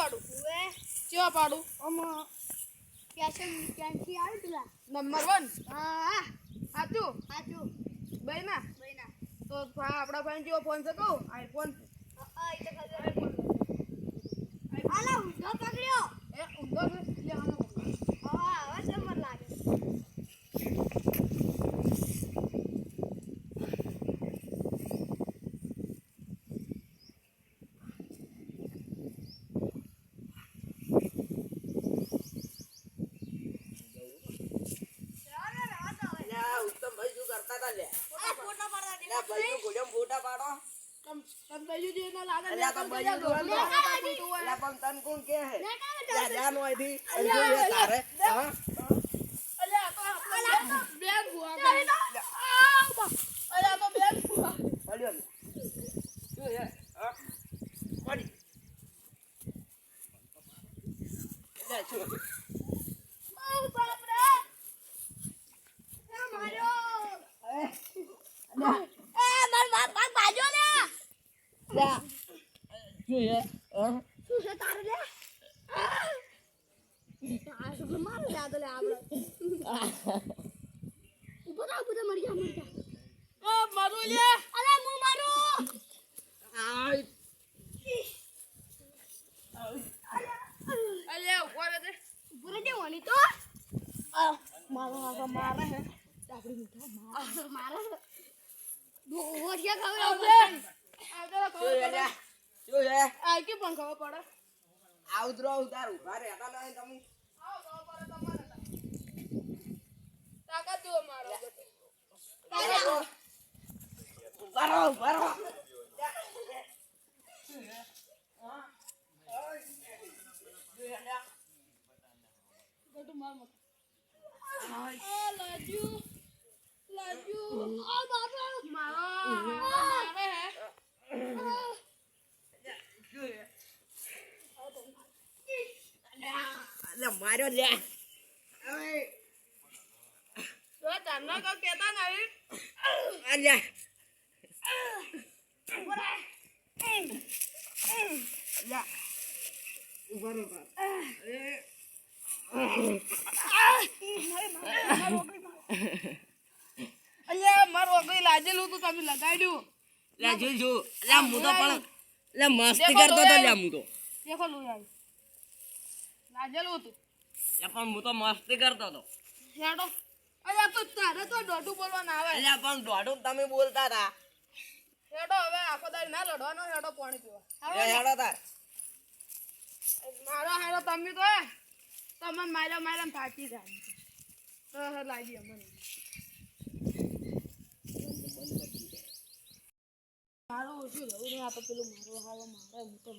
પાડું ઓએ ચેવા પાડું ઓમ ક્યાંથી આવી પેલા નંબર 1 હા સાચું સાચું બઈના બઈના તો આપડા ભાઈ જેવો ફોન છે કહું આઈફોન આ ઈ તો ખબર હાલો ઊંધો પકડ્યો એ ઊંધો છે લે આનો હા હવે નંબર લાગે ઉત્તમભાઈ શું કરતા હતા લે ફોટો પાડવા દે લે ભાઈ ગોડમ ફોટા પાડો તમ તઈ જો ના લાગે અલ્યા તો ભાઈ અલ્યા પણ તન કોણ કે હે લે જાન હોયથી અંજો લે તારે હા અલ્યા તો આપણા બેન ભુવા અલ્યા તો બેન ભુવા પડ્યો લે શું હે હા પડી લે શું ઓ બાપ રે માર્યો એ માર ભાજો લે લે શું હે હા શું છે તારે લે આ શું માર યાદ લે આપણે ઉભો મરી જા ઓ મારું લે અરે હું મારું આય અલ્યા ઉભો રે ઉભો રહી જવાની તો મારે હે આપડી મીઠા મારે ઓરિયા ખાવે શું હે લે શું હે આ કે પણ ખબર પડે આઉદરો ઉતાર ઉભા રે હતા નહીં તમે આવો ખબર પડે તમારે તાકાત જો મારો ઉભા રહો ગટુ માર મત આ લાજુ આ બાબા મારે લે માર્યો લે તો તને કો કેતા નહીં અલ્યા અલ્યા ઉભા રહો અલ્યા મારો ગઈ લાજેલું તું તમે લગાડ્યું લે જો લે હું તો પણ લે મસ્તી કરતો તો લે હું તો દેખો લો યાર લાજેલું તું લે પણ હું તો મસ્તી કરતો તો હેડો અલ્યા તો તારે તો દોઢું બોલવા ના આવે લે પણ દોઢું તમે બોલતા હતા હેડો હવે આખો દાડી ના લડવાનો હેડો પાણી પીવા લે હેડો તાર મારો હેડો તમે તો તમને માર્યા થાકી જાય લાગી અમને મારું ઓછું રહેવું નહીં આ તો પેલું મારો હાલો મારે હું તો